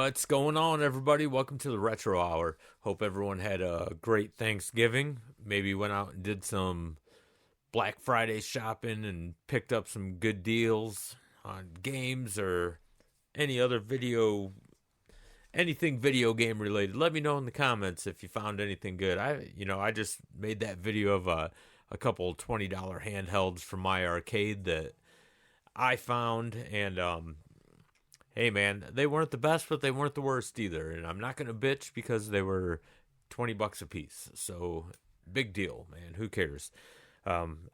What's going on, everybody? Welcome to the Retro Hour. Hope everyone had a great Thanksgiving. Maybe went out and did some Black Friday shopping and picked up some good deals on games or any other anything video game related. Let me know in the comments if you found anything good. I just made that video of a couple $20 handhelds from my arcade that I found, and hey man, they weren't the best, but they weren't the worst either. And I'm not gonna bitch because they were $20 a piece. So big deal, man. Who cares? I'm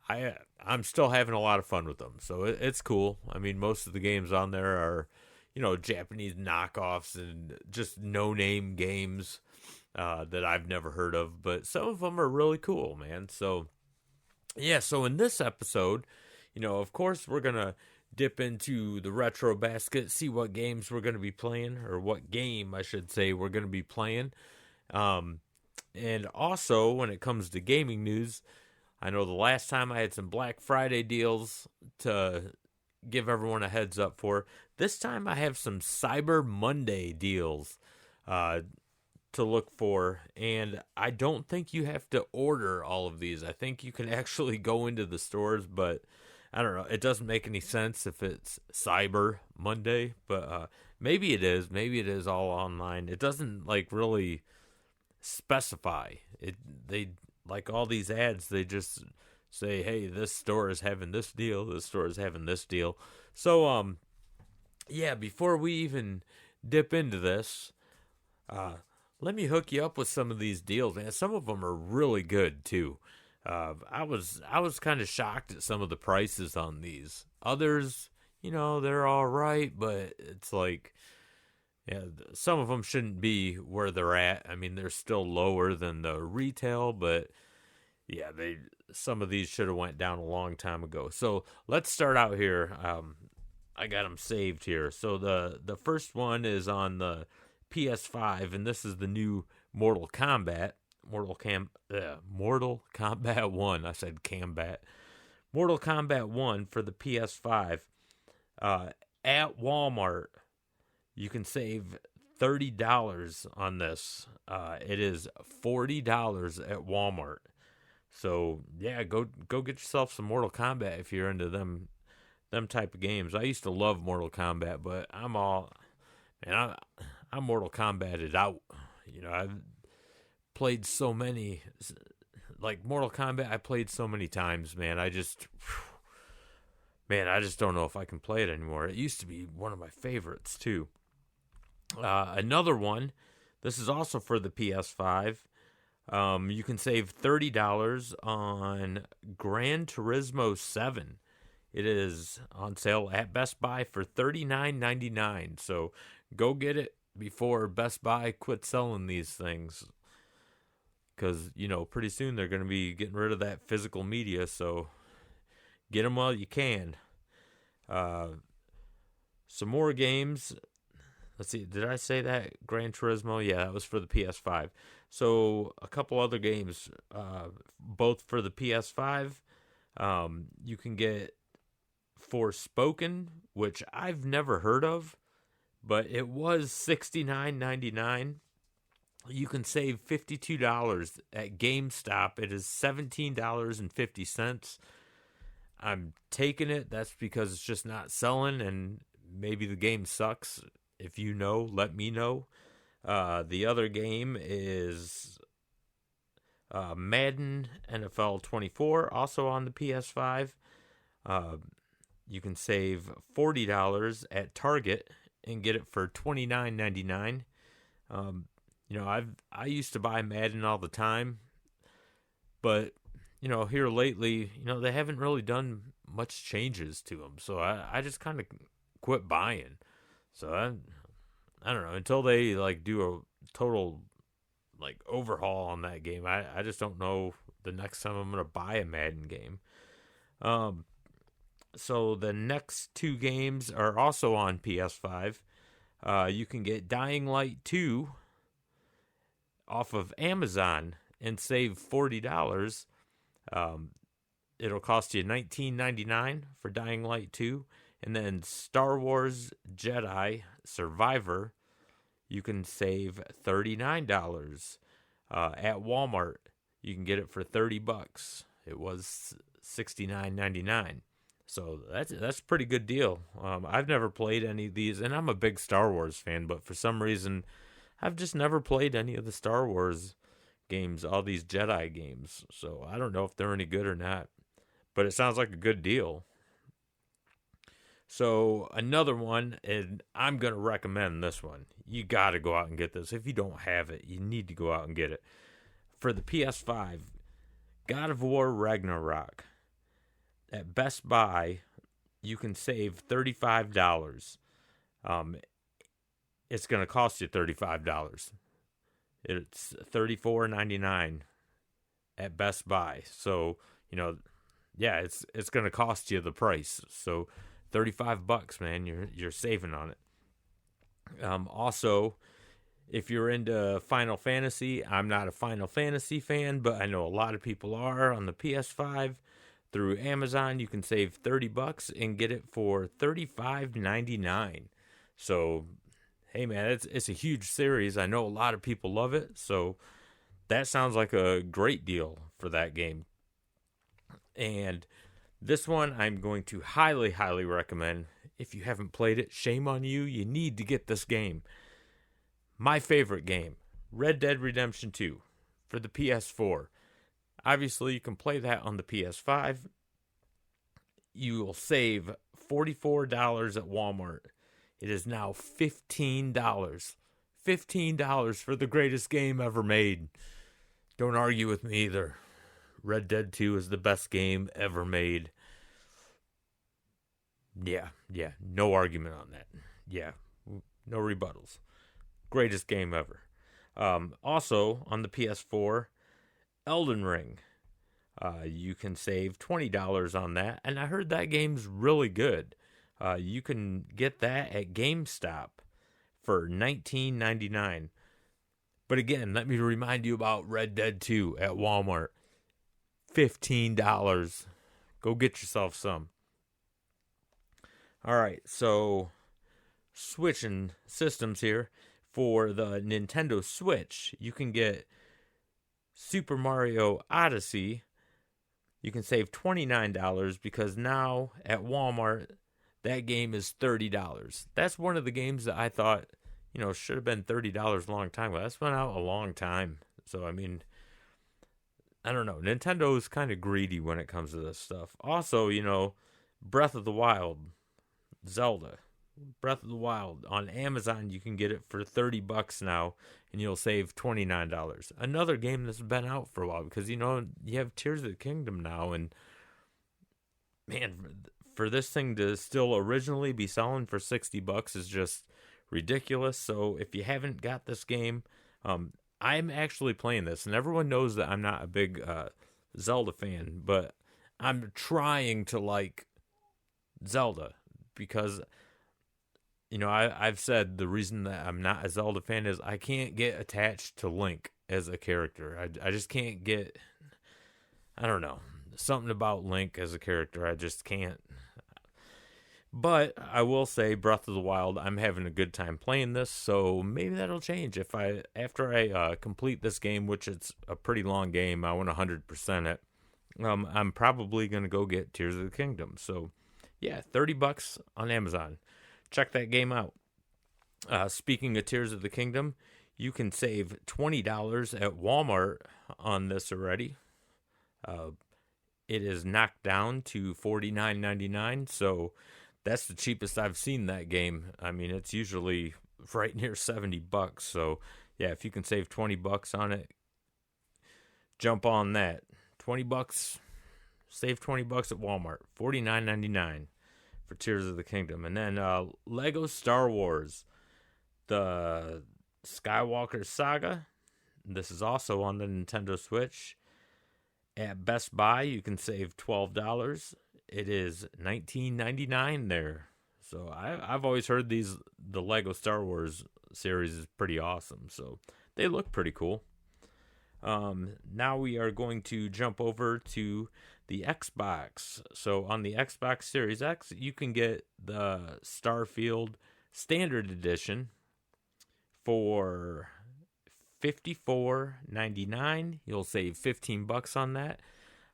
still having a lot of fun with them, so it's cool. I mean, most of the games on there are, Japanese knockoffs and just no-name games that I've never heard of, but some of them are really cool, man. So yeah, so in this episode, of course we're gonna dip into the retro basket, see what games we're going to be playing, or what game, I should say, we're going to be playing. And also, when it comes to gaming news, I know the last time I had some Black Friday deals to give everyone a heads up for. This time I have some Cyber Monday deals to look for, and I don't think you have to order all of these. I think you can actually go into the stores, but I don't know. It doesn't make any sense if it's Cyber Monday, but maybe it is. Maybe it is all online. It doesn't really specify. They like all these ads. They just say, "Hey, this store is having this deal. This store is having this deal." So yeah. Before we even dip into this, let me hook you up with some of these deals, man. Some of them are really good too. I was kind of shocked at some of the prices on these. Others, they're all right, but it's yeah, some of them shouldn't be where they're at. I mean, they're still lower than the retail, but yeah, some of these should have went down a long time ago. So let's start out here. I got them saved here. So the first one is on the PS5, and this is the new Mortal Kombat. Mortal Kombat 1. I said Combat. Mortal Kombat 1 for the PS5. At Walmart, you can save $30 on this. It is $40 at Walmart. So yeah, go get yourself some Mortal Kombat if you're into them type of games. I used to love Mortal Kombat, but I'm Mortal Kombated out. I've played so many, like Mortal Kombat. I played so many times, man. I just don't know if I can play it anymore. It used to be one of my favorites too. Another one. This is also for the PS5. You can save $30 on Gran Turismo 7. It is on sale at Best Buy for $39.99. So go get it before Best Buy quits selling these things. Because, pretty soon they're going to be getting rid of that physical media, so get them while you can. Some more games. Let's see, did I say that? Gran Turismo? Yeah, that was for the PS5. So, a couple other games, both for the PS5. You can get Forspoken, which I've never heard of, but it was $69.99. You can save $52 at GameStop. It is $17.50. I'm taking it. That's because it's just not selling, and maybe the game sucks. If you know, let me know. The other game is Madden NFL 24, also on the PS5. You can save $40 at Target and get it for $29.99. I used to buy Madden all the time, but here lately, they haven't really done much changes to them, so I just kind of quit buying. So I don't know, until they do a total overhaul on that game. I just don't know the next time I'm gonna buy a Madden game. So the next two games are also on PS5. You can get Dying Light 2 off of Amazon and save $40. It'll cost you $19.99 for Dying Light 2. And then Star Wars Jedi Survivor, you can save $39. At Walmart, you can get it for $30. It was $69.99. So that's a pretty good deal. I've never played any of these, and I'm a big Star Wars fan, but for some reason, I've just never played any of the Star Wars games, all these Jedi games. So I don't know if they're any good or not, but it sounds like a good deal. So another one, and I'm going to recommend this one. You got to go out and get this. If you don't have it, you need to go out and get it. For the PS5, God of War Ragnarok. At Best Buy, you can save $35. It's going to cost you $35. It's $34.99 at Best Buy. So, yeah, it's going to cost you the price. So, $35, man, you're saving on it. Also, if you're into Final Fantasy, I'm not a Final Fantasy fan, but I know a lot of people are on the PS5. Through Amazon, you can save $30 and get it for $35.99. So, hey man, it's a huge series. I know a lot of people love it, so that sounds like a great deal for that game. And this one I'm going to highly, highly recommend. If you haven't played it, shame on you. You need to get this game. My favorite game, Red Dead Redemption 2 for the PS4. Obviously, you can play that on the PS5. You will save $44 at Walmart. It is now $15. $15 for the greatest game ever made. Don't argue with me either. Red Dead 2 is the best game ever made. Yeah, no argument on that. Yeah, no rebuttals. Greatest game ever. Also, on the PS4, Elden Ring. You can save $20 on that, and I heard that game's really good. You can get that at GameStop for $19.99. But again, let me remind you about Red Dead 2 at Walmart. $15. Go get yourself some. All right, so switching systems here. For the Nintendo Switch, you can get Super Mario Odyssey. You can save $29 because now at Walmart, that game is $30. That's one of the games that I thought, should have been $30 a long time ago. That's been out a long time. So, I mean, I don't know. Nintendo is kind of greedy when it comes to this stuff. Also, Breath of the Wild, Zelda. Breath of the Wild on Amazon, you can get it for $30 now, and you'll save $29. Another game that's been out for a while because you have Tears of the Kingdom now, and man, for this thing to still originally be selling for $60 is just ridiculous. So if you haven't got this game, I'm actually playing this, and everyone knows that I'm not a big Zelda fan, but I'm trying to like Zelda because. I've said the reason that I'm not a Zelda fan is I can't get attached to Link as a character. I just can't get, I don't know, something about Link as a character. I just can't. But I will say Breath of the Wild, I'm having a good time playing this, so maybe that'll change after I complete this game, which it's a pretty long game. I want 100% it. I'm probably going to go get Tears of the Kingdom. So, yeah, $30 on Amazon. Check that game out. Speaking of Tears of the Kingdom, you can save $20 at Walmart on this already. It is knocked down to $49.99, so that's the cheapest I've seen that game. I mean, it's usually right near $70. So, yeah, if you can save $20 on it, jump on that. $20, save $20 at Walmart. $49.99. For Tears of the Kingdom. And then Lego Star Wars, the Skywalker Saga. This is also on the Nintendo Switch. At Best Buy, you can save $12. It is $19.99 there. So I've always heard the Lego Star Wars series is pretty awesome. So they look pretty cool. Now we are going to jump over to the Xbox. So on the Xbox Series X, you can get the Starfield Standard Edition for $54.99. You'll save $15 on that.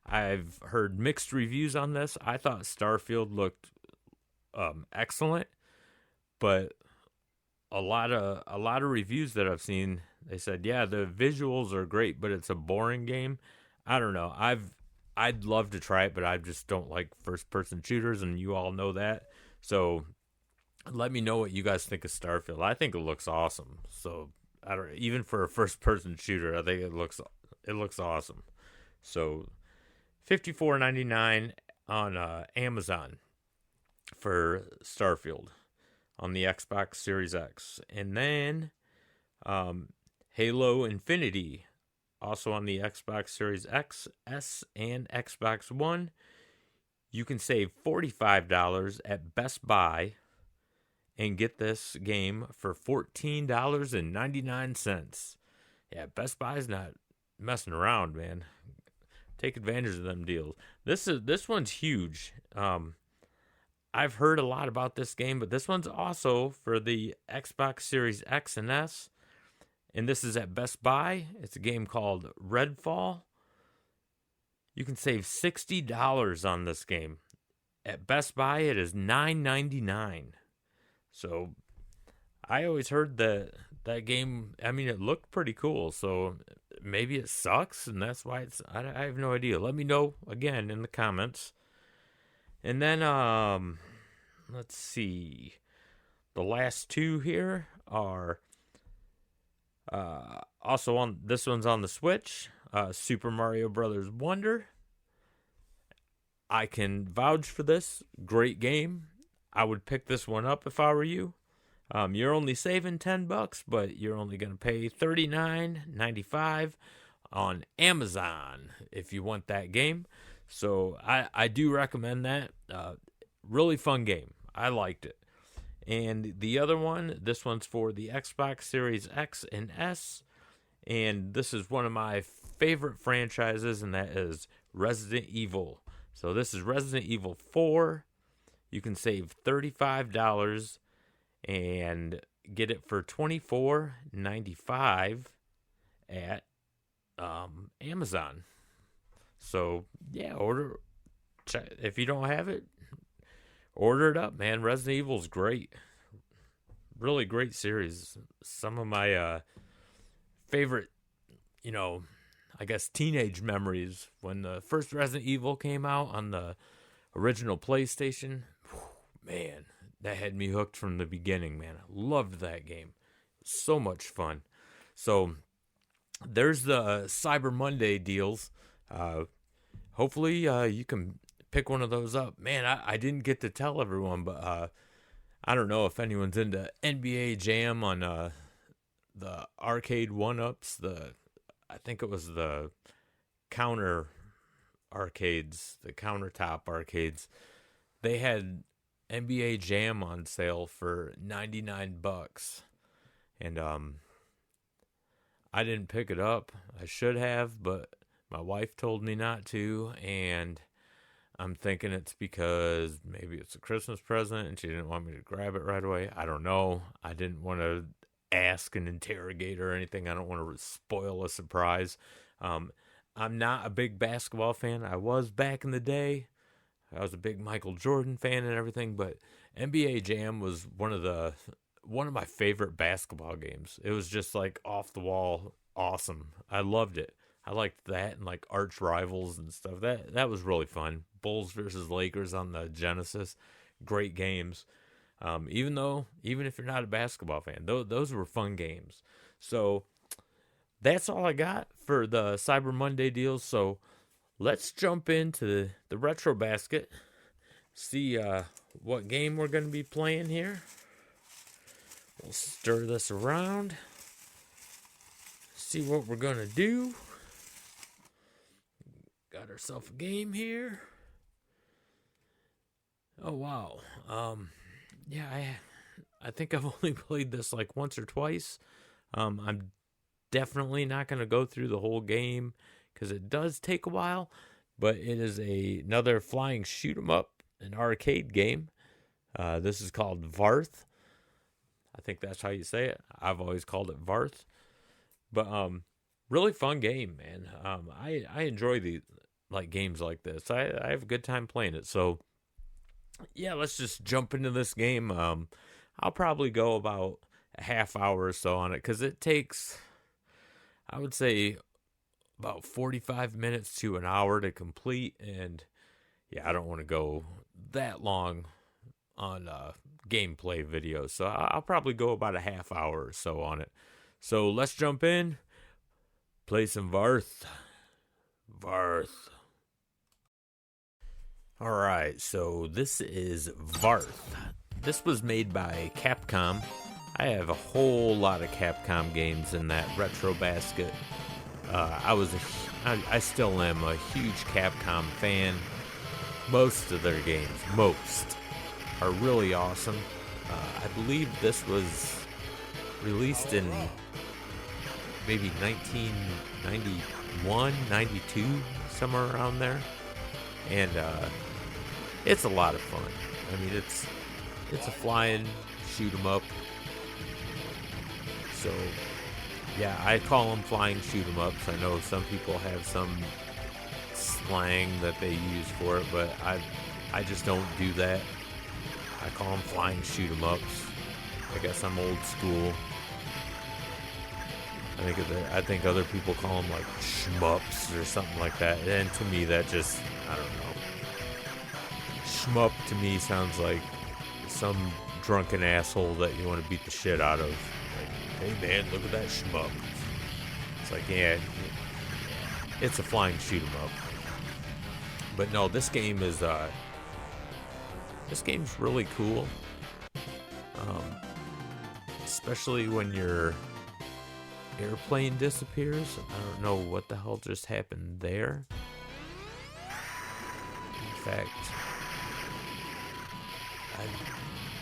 I've heard mixed reviews on this. I thought Starfield looked excellent, but a lot of reviews that I've seen, they said, yeah, the visuals are great, but it's a boring game. I don't know. I'd love to try it, but I just don't like first-person shooters, and you all know that. So let me know what you guys think of Starfield. I think it looks awesome. So I don't, even for a first-person shooter, I think it looks awesome. So $54.99 on Amazon for Starfield on the Xbox Series X. And then Halo Infinity, also on the Xbox Series X, S, and Xbox One. You can save $45 at Best Buy and get this game for $14.99. Yeah, Best Buy's not messing around, man. Take advantage of them deals. This one's huge. I've heard a lot about this game, but this one's also for the Xbox Series X and S. And this is at Best Buy. It's a game called Redfall. You can save $60 on this game. At Best Buy, it is $9.99. So I always heard that game, I mean, it looked pretty cool. So maybe it sucks, and that's why I have no idea. Let me know, again, in the comments. And then, let's see. The last two here are also on, this one's on the Switch. Super Mario Brothers Wonder. I can vouch for this. Great game. I would pick this one up if I were you. You're only saving $10, but you're only going to pay $39.95 on Amazon if you want that game. So I do recommend that. Really fun game. I liked it. And the other one, this one's for the Xbox Series X and S. And this is one of my favorite franchises, and that is Resident Evil. So this is Resident Evil 4. You can save $35 and get it for $24.95 at Amazon. So yeah, if you don't have it, order it up, man. Resident Evil's great. Really great series. Some of my favorite, I guess teenage memories when the first Resident Evil came out on the original PlayStation. Man, that had me hooked from the beginning, man. I loved that game. So much fun. So there's the Cyber Monday deals. Hopefully you can pick one of those up. Man, I didn't get to tell everyone, but I don't know if anyone's into NBA Jam on the arcade one-ups. I think it was the counter arcades, the countertop arcades. They had NBA Jam on sale for $99. And I didn't pick it up. I should have, but my wife told me not to, and I'm thinking it's because maybe it's a Christmas present and she didn't want me to grab it right away. I don't know. I didn't want to ask and interrogate her or anything. I don't want to spoil a surprise. I'm not a big basketball fan. I was back in the day. I was a big Michael Jordan fan and everything, but NBA Jam was one of my favorite basketball games. It was just like off the wall awesome. I loved it. I liked that and like arch rivals and stuff. That was really fun. Bulls versus Lakers on the Genesis. Great games. Even if you're not a basketball fan, those were fun games. So that's all I got for the Cyber Monday deals. So let's jump into the retro basket. See what game we're going to be playing here. We'll stir this around. See what we're going to do. Got ourselves a game here. Oh, wow. Yeah, I think I've only played this like once or twice. I'm definitely not going to go through the whole game because it does take a while, but it is another flying shoot 'em up, an arcade game. This is called Varth. I think that's how you say it. I've always called it Varth. But really fun game, man. I enjoy the like games like this. I have a good time playing it. So yeah, let's just jump into this game. I'll probably go about a half hour or so on it because it takes, I would say, about 45 minutes to an hour to complete. And yeah, I don't want to go that long on gameplay videos. So I'll probably go about a half hour or so on it. So let's jump in, play some Varth. Varth. Alright, so this is Varth. This was made by Capcom. I have a whole lot of Capcom games in that retro basket. I still am a huge Capcom fan. Most of their games, are really awesome. I believe this was released in maybe 1991, 92, somewhere around there. And it's a lot of fun. I mean, it's a flying shoot 'em up. So yeah, I call them flying shoot 'em ups. I know some people have some slang that they use for it, but I just don't do that. I call them flying shoot 'em ups. I guess I'm old school. I think other people call them like shmups or something like that. And to me, that just, I don't know. Shmup to me sounds like some drunken asshole that you want to beat the shit out of. Like, hey man, look at that shmup. It's like, yeah, it's a flying shoot 'em up. But no, this game is this game's really cool. Especially when your airplane disappears. I don't know what the hell just happened there. In fact, I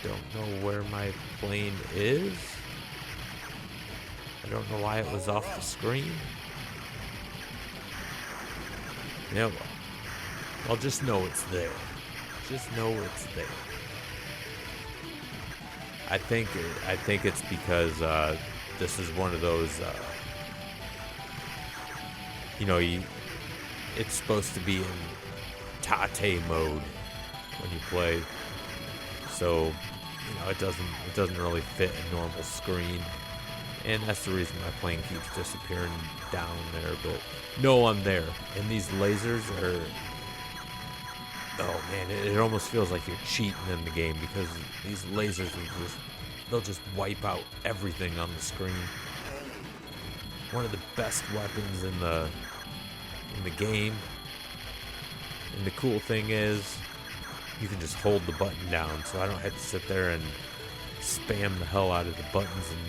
don't know where my plane is. I don't know why it was off the screen. Yeah, well, I'll just know it's there. Just know it's there. I think it's because this is one of those, it's supposed to be in Tate mode when you play. So, it doesn't really fit a normal screen. And that's the reason my plane keeps disappearing down there. But no, I'm there. And these lasers are, oh man, it almost feels like you're cheating in the game because these lasers they'll just wipe out everything on the screen. One of the best weapons in the game. And the cool thing is you can just hold the button down, so I don't have to sit there and spam the hell out of the buttons and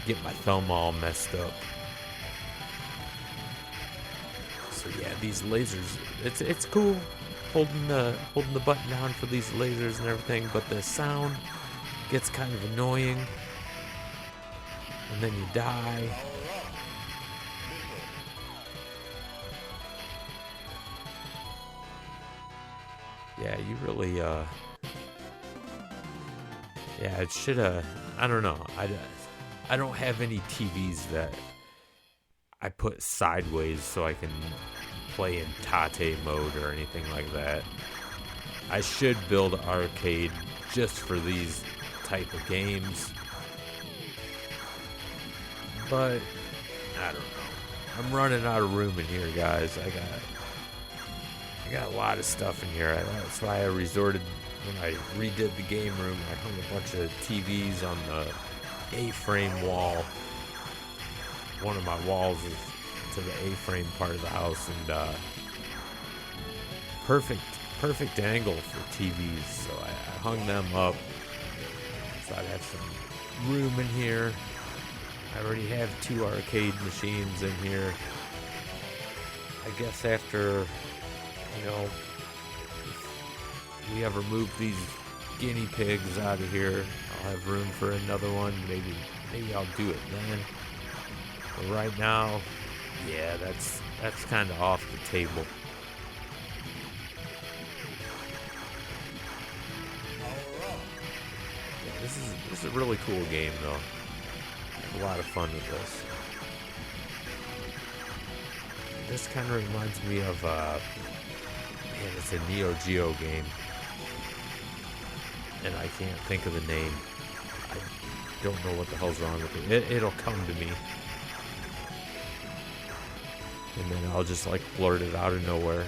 get my thumb all messed up. So yeah, these lasers, it's cool holding the button down for these lasers and everything, but the sound gets kind of annoying, and then you die. Yeah, you really yeah, it should I don't know. I don't have any TVs that I put sideways so I can play in Tate mode or anything like that. I should build an arcade just for these type of games. But I don't know. I'm running out of room in here, guys. I got a lot of stuff in here. That's why I resorted when I redid the game room. I hung a bunch of TVs on the A-frame wall. One of my walls is to the A-frame part of the house, and perfect angle for TVs. So I hung them up. So I'd have some room in here. I already have 2 arcade machines in here. I guess after, if we ever move these guinea pigs out of here, I'll have room for another one. Maybe I'll do it then. But right now, yeah, that's kind of off the table. Yeah, This is a really cool game, though. A lot of fun with this. This kind of reminds me of, man, it's a Neo Geo game. And I can't think of the name. I don't know what the hell's wrong with it. It'll come to me. And then I'll just like blurt it out of nowhere.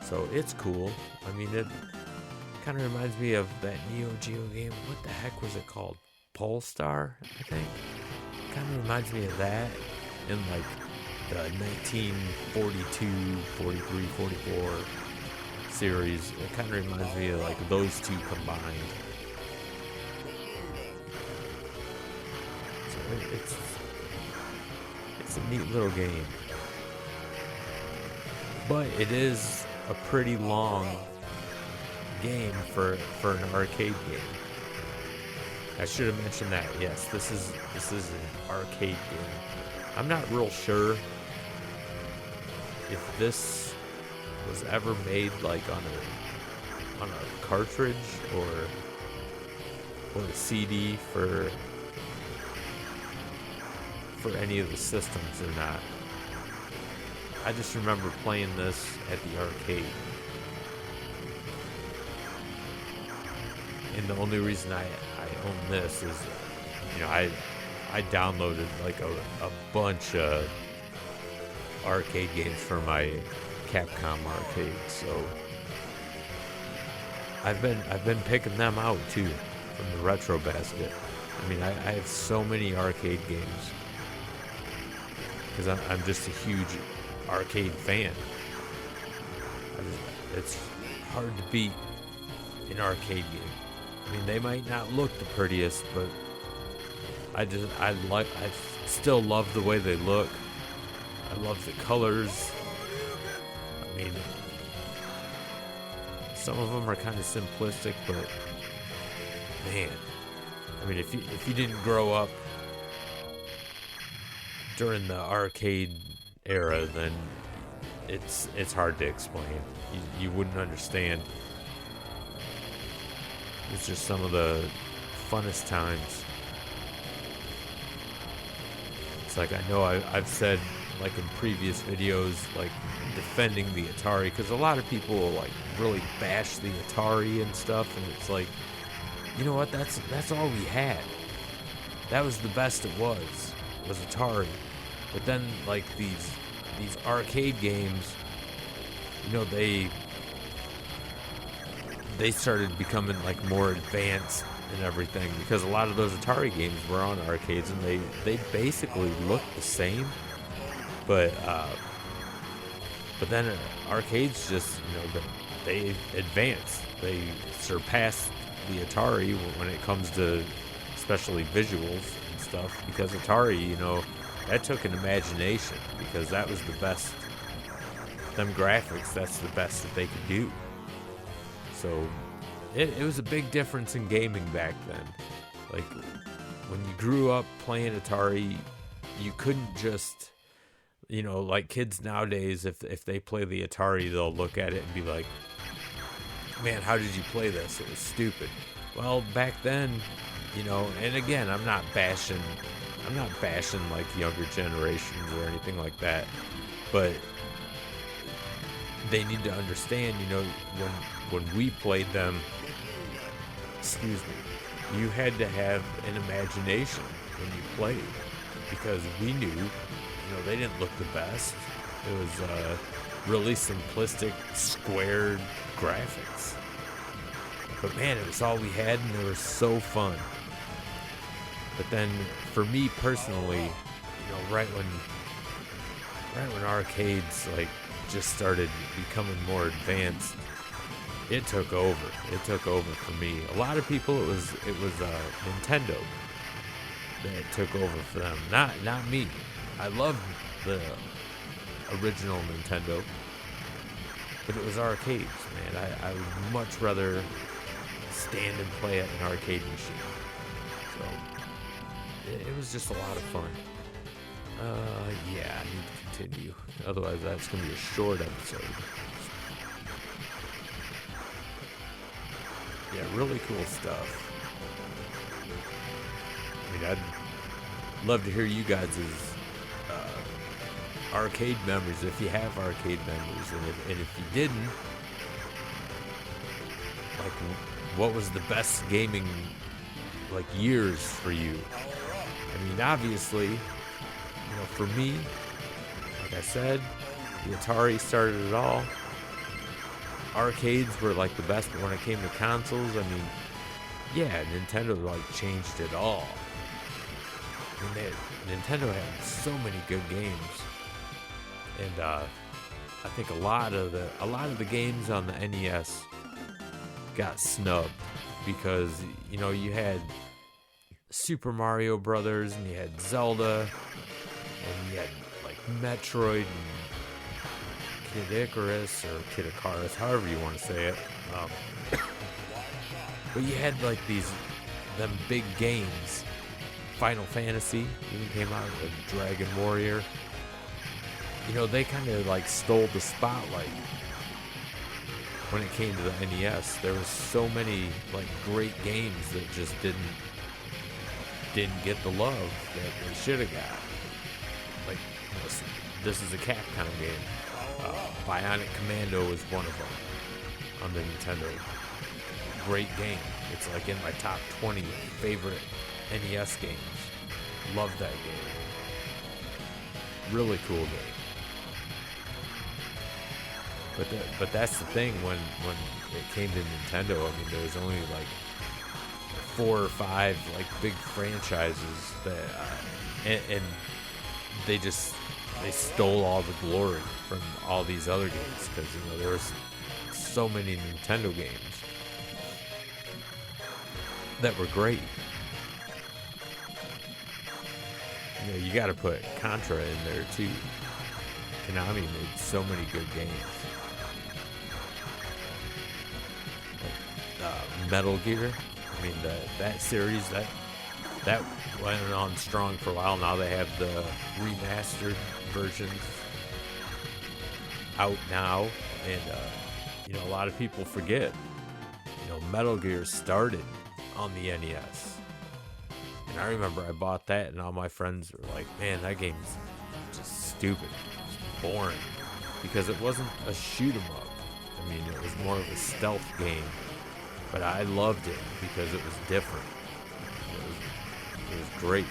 So it's cool. I mean, it kind of reminds me of that Neo Geo game. What the heck was it called? Polestar, I think. Kind of reminds me of that in like the 1942, 43, 44 series. It kind of reminds me of like those two combined. So it's a neat little game. But it is a pretty long game for an arcade game. I should have mentioned that. Yes, this is an arcade game. I'm not real sure if this was ever made like on a cartridge or a CD for any of the systems or not. I just remember playing this at the arcade. And the only reason I own this is, you know, I downloaded like a bunch of arcade games for my Capcom arcade, so I've been picking them out too from the retro basket. I mean, I have so many arcade games because I'm just a huge arcade fan. It's hard to beat an arcade game. I mean, they might not look the prettiest, but I still love the way they look. I love the colors. I mean, some of them are kind of simplistic, but man, I mean, if you didn't grow up during the arcade era, then it's hard to explain. You wouldn't understand. It's just some of the funnest times. It's like, I know I've said, like in previous videos, like defending the Atari, because a lot of people will like really bash the Atari and stuff, and it's like, you know what, that's all we had. That was the best it was Atari. But then like these arcade games, you know, they started becoming like more advanced and everything, because a lot of those Atari games were on arcades and they basically looked the same, but then arcades just, you know, they advanced, they surpassed the Atari when it comes to especially visuals and stuff, because Atari, you know, that took an imagination, because that was the best, them graphics, that's the best that they could do. So it was a big difference in gaming back then. Like, when you grew up playing Atari, you couldn't just, you know, like kids nowadays, if they play the Atari, they'll look at it and be like, man, how did you play this? It was stupid. Well, back then, you know, and again, I'm not bashing like younger generations or anything like that, but they need to understand, you know, when we played them, you had to have an imagination when you played, because we knew, you know, they didn't look the best. It was really simplistic, squared graphics. But man, it was all we had, and they were so fun. But then, for me personally, you know, right when arcades like just started becoming more advanced, it took over. It took over for me. A lot of people, it was Nintendo that took over for them. Not me. I loved the original Nintendo, but it was arcades, man. I would much rather stand and play at an arcade machine. So it was just a lot of fun. Yeah, I need to continue. Otherwise, that's going to be a short episode. Yeah, really cool stuff. I mean, I'd love to hear you guys' arcade memories, if you have arcade memories, and if you didn't, like, what was the best gaming, like, years for you? I mean, obviously, for me, like I said, the Atari started it all. Arcades were like the best, but when it came to consoles, I mean, yeah, Nintendo like changed it all. I mean, Nintendo had so many good games, and I think a lot of the games on the NES got snubbed because you had Super Mario Brothers, and you had Zelda, and you had like Metroid and Kid Icarus or Kid Icarus, however you want to say it. But you had like them big games. Final Fantasy even came out with Dragon Warrior. They kind of like stole the spotlight when it came to the NES. There was so many like great games that just didn't get the love that they should have got. Like, this is a Capcom game. Bionic Commando is one of them on the Nintendo. Great game. It's like in my top 20 favorite NES games. Love that game. Really cool game. But that's the thing, when it came to Nintendo, I mean, there was only like 4 or 5 like big franchises that and they stole all the glory from all these other games, because there was so many Nintendo games that were great. You got to put Contra in there too. Konami made so many good games. Like, Metal Gear. I mean, that series that went on strong for a while. Now they have the remastered versions out now, and a lot of people forget. Metal Gear started on the NES. And I remember I bought that, and all my friends were like, man, that game's just stupid. It's boring. Because it wasn't a shoot 'em up. I mean, it was more of a stealth game. But I loved it because it was different. It was great.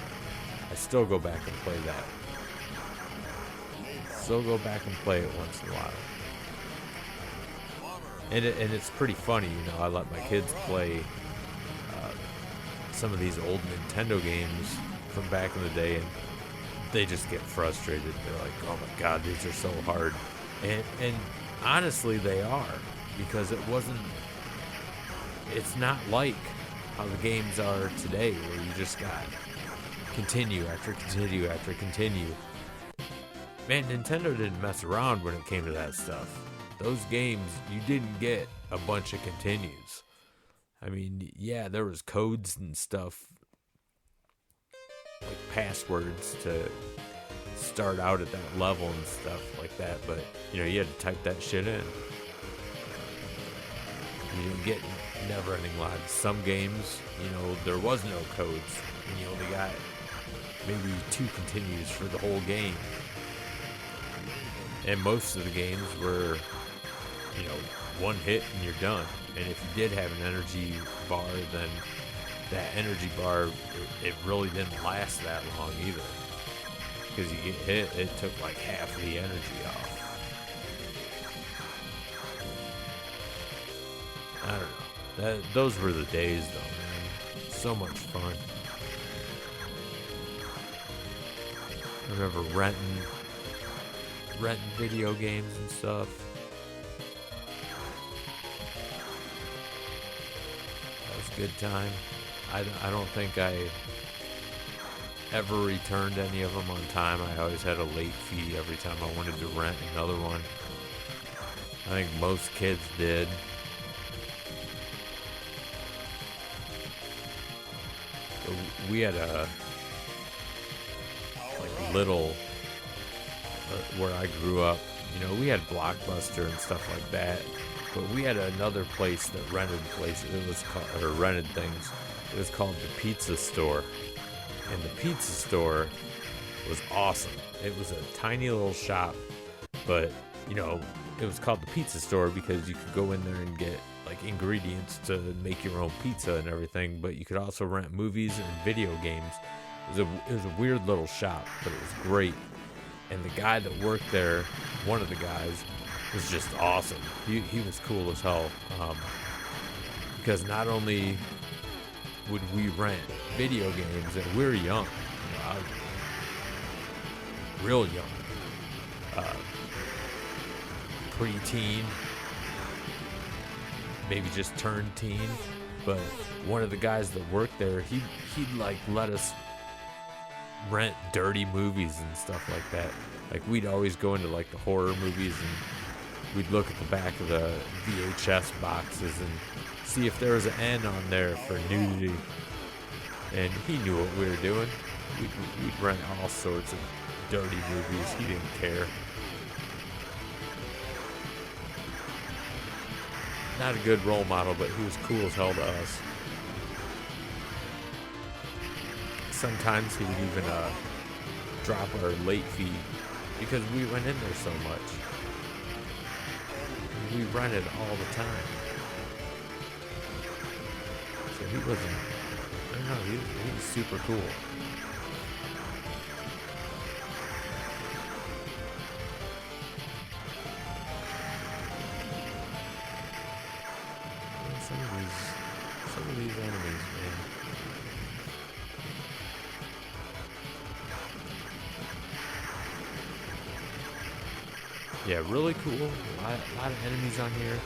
I still go back and play that. Still go back and play it once in a while. And it's pretty funny, I let my kids play some of these old Nintendo games from back in the day, and they just get frustrated. They're like, oh my god, these are so hard. And honestly, they are, because it's not like how the games are today, where you just got continue after continue after continue. Man, Nintendo didn't mess around when it came to that stuff. Those games, you didn't get a bunch of continues. I mean, yeah, there was codes and stuff, like passwords to start out at that level and stuff like that, but, you had to type that shit in. You didn't get never-ending lives. Some games, there was no codes, and you only got maybe 2 continues for the whole game. And most of the games were, one hit and you're done. And if you did have an energy bar, then that energy bar, it really didn't last that long either. Because you get hit, it took like half of the energy off. I don't know. Those were the days though, man. So much fun. I remember renting video games and stuff. That was a good time. I don't think I ever returned any of them on time. I always had a late fee every time I wanted to rent another one. I think most kids did. But we had a little where I grew up, we had Blockbuster and stuff like that, But we had another place that rented places. It was called, or rented things. It was called the Pizza Store. And the Pizza Store was awesome. It was a tiny little shop, but you know, it was called the Pizza Store because you could go in there and get like ingredients to make your own pizza and everything, but you could also rent movies and video games. It was a weird little shop, but it was great. And the guy that worked there, one of the guys, was just awesome. He was cool as hell, because not only would we rent video games, and we were young, you know, I was real young, pre-teen, maybe just turned teen. But one of the guys that worked there, he'd like let us rent dirty movies and stuff like that. Like we'd always go into like the horror movies and we'd look at the back of the VHS boxes and see if there was an N on there for nudity. And he knew what we were doing. We'd rent all sorts of dirty movies. He didn't care. Not a good role model, but he was cool as hell to us. Sometimes he would even drop our late fee because we went in there so much. We rented all the time. So he wasn't, I don't know, he was super cool. Some of these enemies, man. Yeah, really cool. A lot of enemies on here.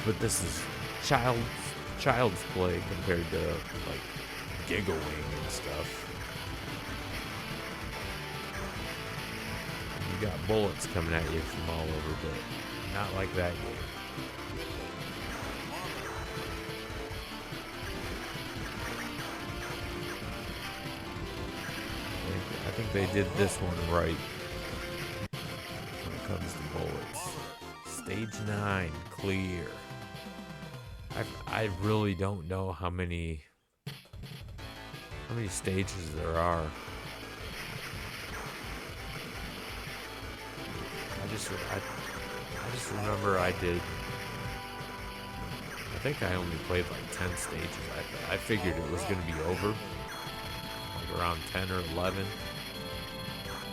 But this is child's play compared to like Giga Wing and stuff. You got bullets coming at you from all over, but not like that game. I think they did this one right when it comes to bullets. Stage 9, clear. I really don't know how many stages there are. I just remember I think I only played like 10 stages. I figured it was going to be over like around 10 or 11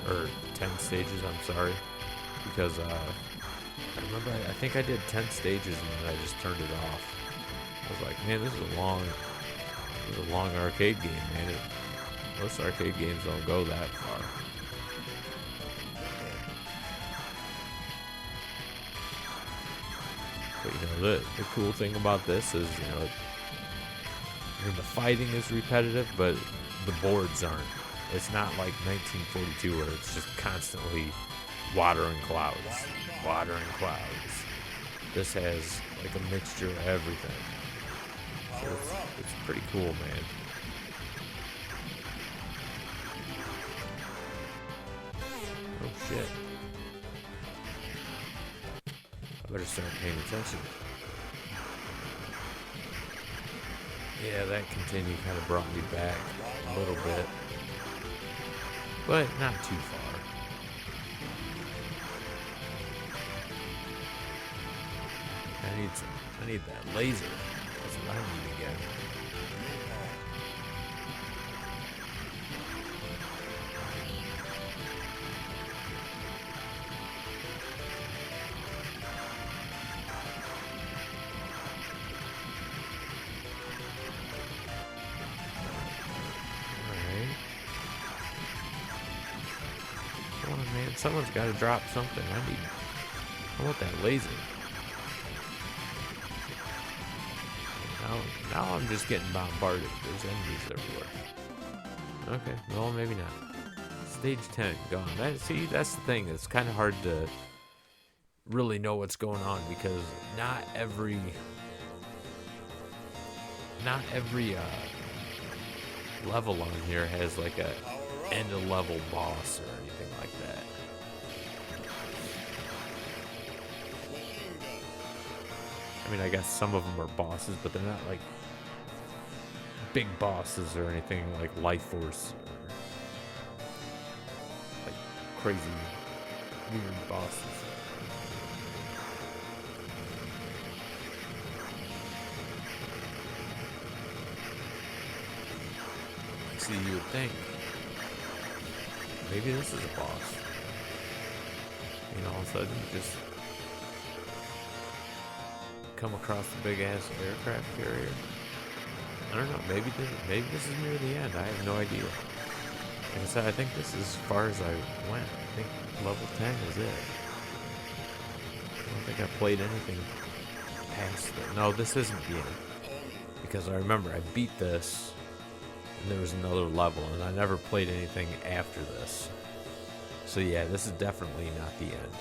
or 10 stages, I'm sorry, because I remember I think I did 10 stages and then I just turned it off. I was like, man, this is a long arcade game, man. Most arcade games don't go that far. But you know, the cool thing about this is, you know, the fighting is repetitive, but the boards aren't. It's not like 1942 where it's just constantly water and clouds. This has like a mixture of everything. So it's pretty cool, man. Oh shit. I better start paying attention. Yeah, that continue kind of brought me back a little bit. But not too far. I need that laser. That's what I need again. Alright. Come on, man. Someone's got to drop something. I want that laser. Now I'm just getting bombarded. There's enemies everywhere. Okay, well, maybe not. Stage 10, gone. That's the thing. It's kind of hard to really know what's going on because not every level on here has like a end of level boss or anything like that. I mean, I guess some of them are bosses, but they're not like big bosses or anything like Life Force or like crazy weird bosses. See, you would think maybe this is a boss. You know, all of a sudden you just come across the big ass aircraft carrier. I don't know. Maybe this is near the end. I have no idea. Like I said, I think this is as far as I went. I think level 10 is it. I don't think I played anything past that. No, this isn't the end. Because I remember I beat this, and there was another level, and I never played anything after this. So yeah, this is definitely not the end.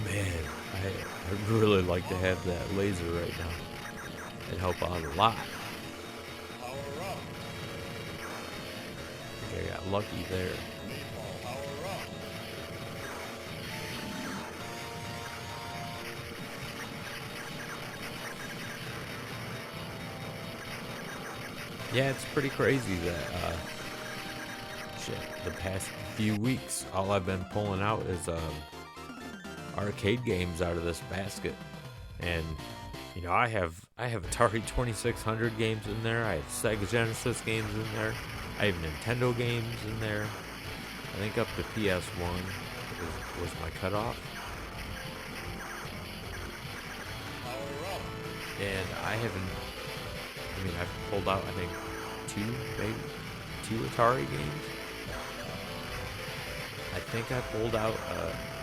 Man, I'd really like to have that laser right now. It'd help out a lot. I think I got lucky there. Yeah, it's pretty crazy that the past few weeks, all I've been pulling out is arcade games out of this basket. And you know, I have Atari 2600 games in there. I have Sega Genesis games in there. I have Nintendo games in there. I think up to PS1 was my cutoff. And I've pulled out, I think, two Atari games. I think I pulled out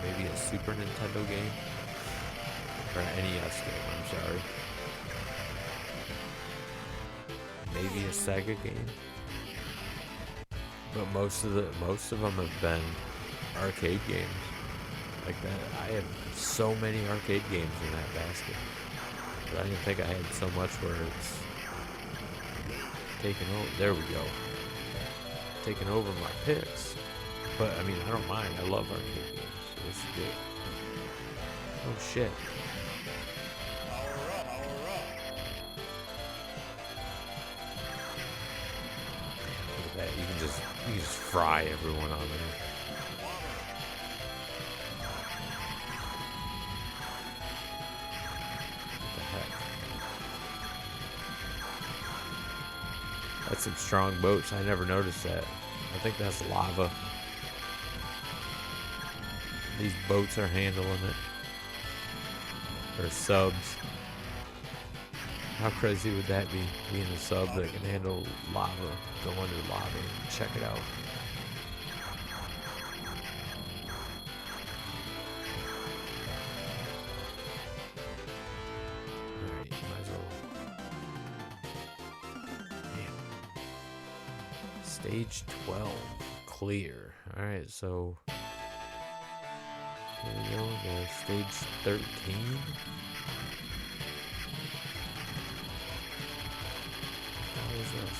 maybe a Super Nintendo game. Or an NES game, I'm sorry. Maybe a Sega game. But most of them have been arcade games. Like that. I have so many arcade games in that basket. But I didn't think I had so much where it's taking over. There we go. Taking over my picks. But I mean, I don't mind. I love arcade games. So this is good. Oh shit. Look at that. You can just fry everyone on there. What the heck? That's some strong boats. I never noticed that. I think that's lava. These boats are handling it. Or subs. How crazy would that be? Being a sub that can handle lava, go under lava and check it out. Alright, might as well. Damn. Stage 12. Clear. Alright, so here we go, stage 13. What is this?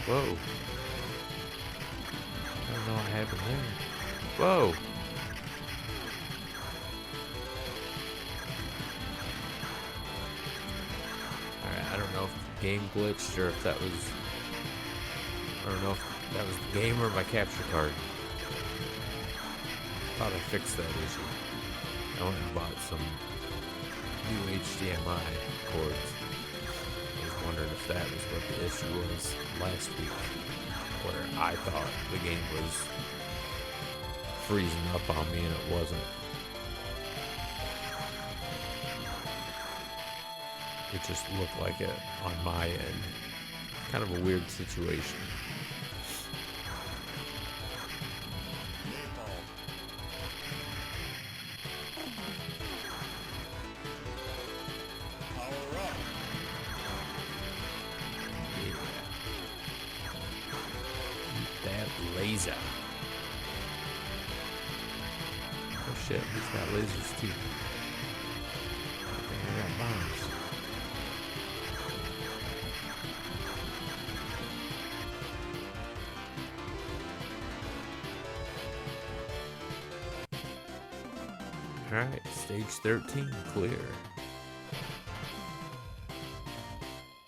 Whoa. I don't know what happened there. Whoa. Alright, I don't know if the game glitched or if that was... I don't know if that was the game or my capture card. Thought I fixed that issue. I went and bought some new HDMI cords. I was wondering if that was what the issue was last week, where I thought the game was freezing up on me and it wasn't. It just looked like it on my end. Kind of a weird situation. Laser. Oh shit, he's got lasers too. bombs. Alright, stage 13 clear.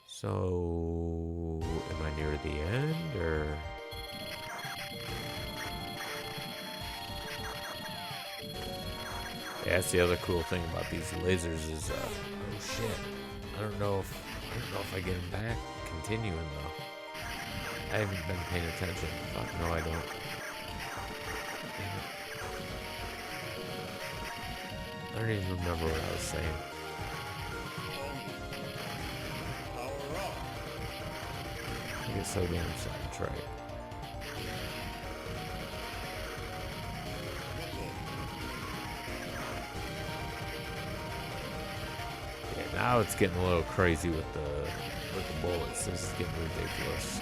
So, am I near the end, or? Yeah, that's the other cool thing about these lasers is, oh shit. I don't know if I get them back continuing though. I haven't been paying attention. Fuck, no I don't. Damn it. I don't even remember what I was saying. I get so damn sidetracked. Yeah, now it's getting a little crazy with the bullets. This is getting ridiculous.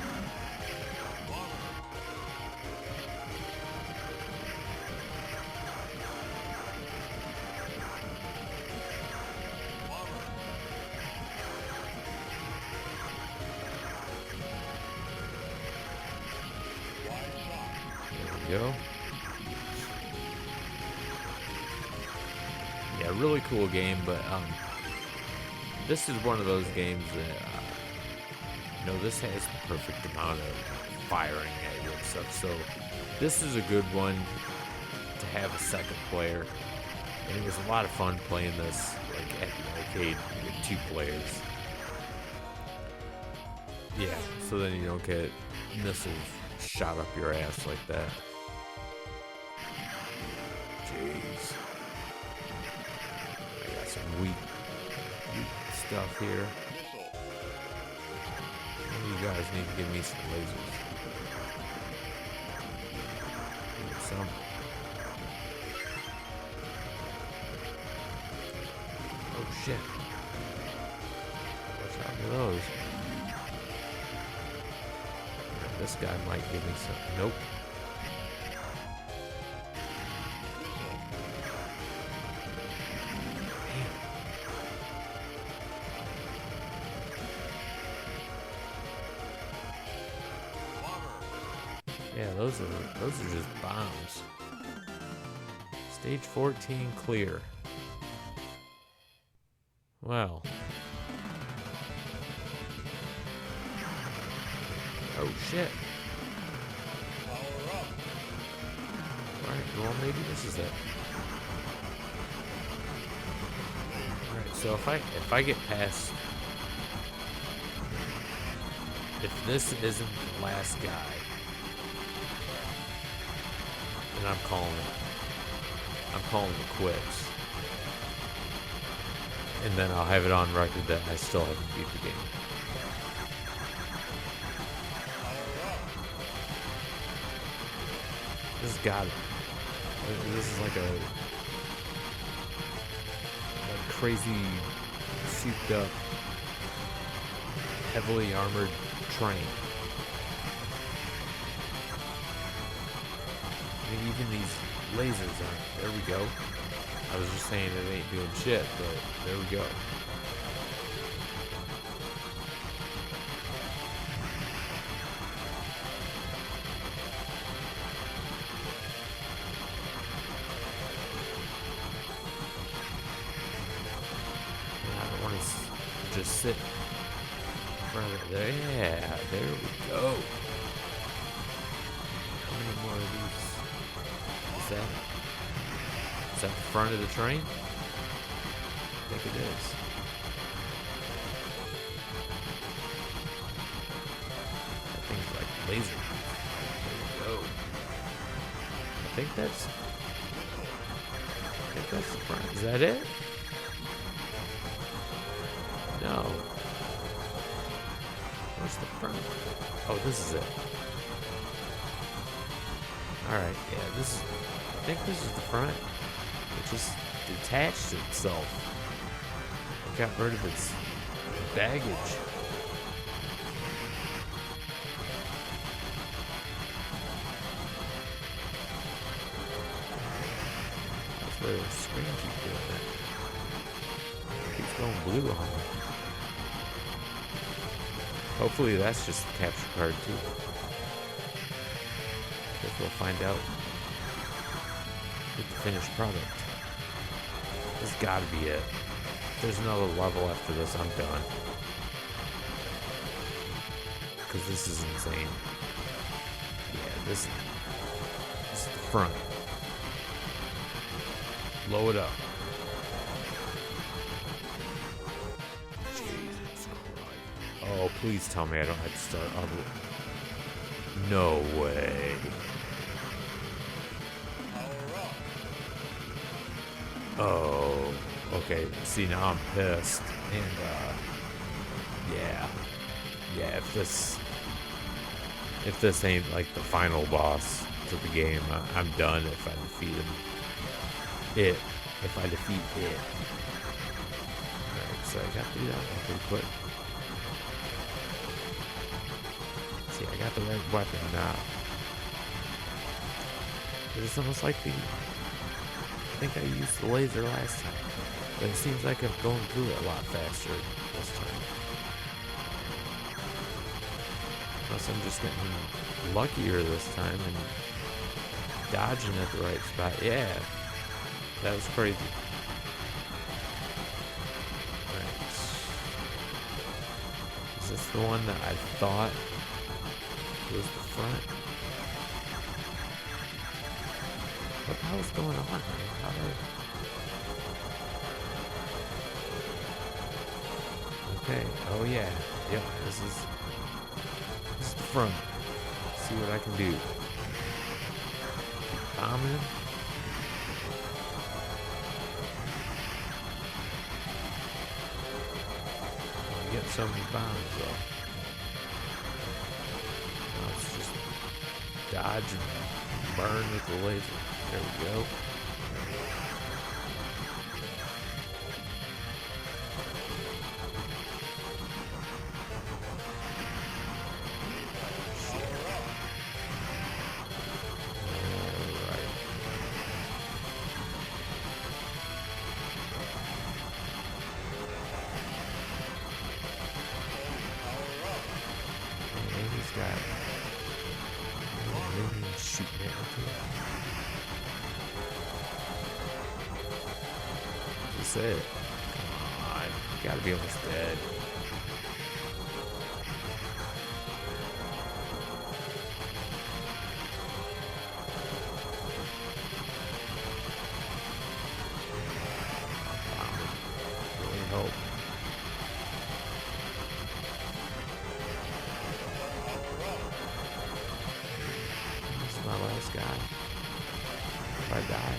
Go. Yeah, really cool game, but this is one of those games that this has the perfect amount of firing at you and stuff. So this is a good one to have a second player, and it was a lot of fun playing this like at the arcade with 2 players. Yeah, so then you don't get missiles shot up your ass like that. Jeez. I got some weak stuff here. You guys need to give me some lasers. Give me some. Oh shit. Watch out for those. This guy might give me some. Nope. Yeah, those are just bombs. Stage 14 clear. Well. Oh shit. Alright, well maybe this is it. Alright, so if I get past, if this isn't the last guy, then I'm calling it quits. And then I'll have it on record that I still haven't beat the game. This has got it. This is like a crazy, souped up, heavily armored train. I mean, even these lasers aren't. There we go. I was just saying it ain't doing shit, but there we go. Just sit in front of it there. Yeah, there we go. How many more of these? Is that the front of the train? I think it is. That thing's like laser. There we go. I think that's the front. Is that it? No. Where's the front? Oh, this is it. Alright, yeah, I think this is the front. It just detached itself. It got rid of its baggage. That's where the screen keeps doing that. Keeps going blue on me. Hopefully that's just a capture card too. Guess we'll find out with the finished product. This has gotta be it. If there's another level after this, I'm done. Because this is insane. Yeah, this is the front. Blow it up. Jesus Christ. Oh, please tell me I don't have to start all the way. No way. Oh, okay. See, now I'm pissed. And, yeah. Yeah, if this ain't like the final boss to the game, I'm done if I defeat him. If I defeat it. Alright, so I got to do that one pretty quick. See, I got the right weapon now. It's almost like I think I used the laser last time. But it seems like I'm going through it a lot faster this time. Unless I'm just getting luckier this time and dodging at the right spot. Yeah. That was crazy. Right. Is this the one that I thought was the front? What the hell is going on, man? Okay. Oh yeah. Yep. This is the front. Let's see what I can do. Bombing him. Get some bombs though. Now let's just dodge and burn with the laser. There we go. That's it. Come on. You gotta be almost dead. Really hope. This is my last guy. If I die,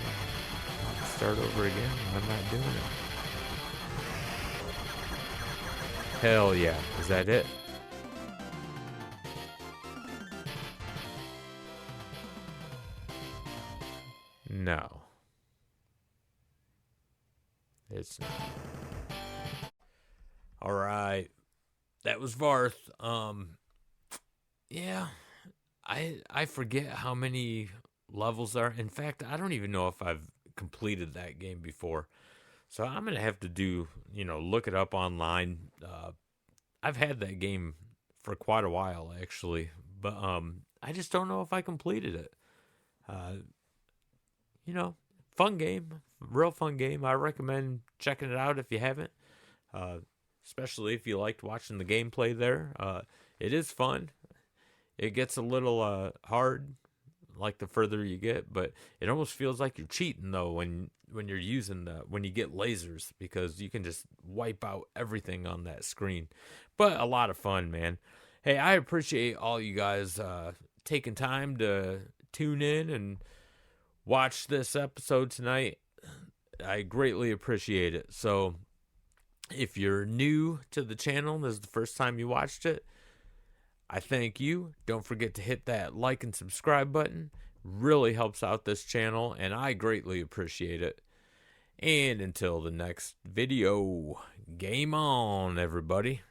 start over again. I'm not doing it. Hell yeah. Is that it? No. It's not. Alright. That was Varth. Yeah. I forget how many levels there are. In fact, I don't even know if I've completed that game before. So I'm going to have to do, look it up online. I've had that game for quite a while, actually. But I just don't know if I completed it. Fun game. Real fun game. I recommend checking it out if you haven't. Especially if you liked watching the gameplay there. It is fun. It gets a little hard, like the further you get, but it almost feels like you're cheating though when you're using when you get lasers, because you can just wipe out everything on that screen. But a lot of fun, man. Hey, I appreciate all you guys taking time to tune in and watch this episode tonight. I greatly appreciate it. So if you're new to the channel, this is the first time you watched it, I thank you. Don't forget to hit that like and subscribe button. Really helps out this channel, and I greatly appreciate it. And until the next video, game on, everybody.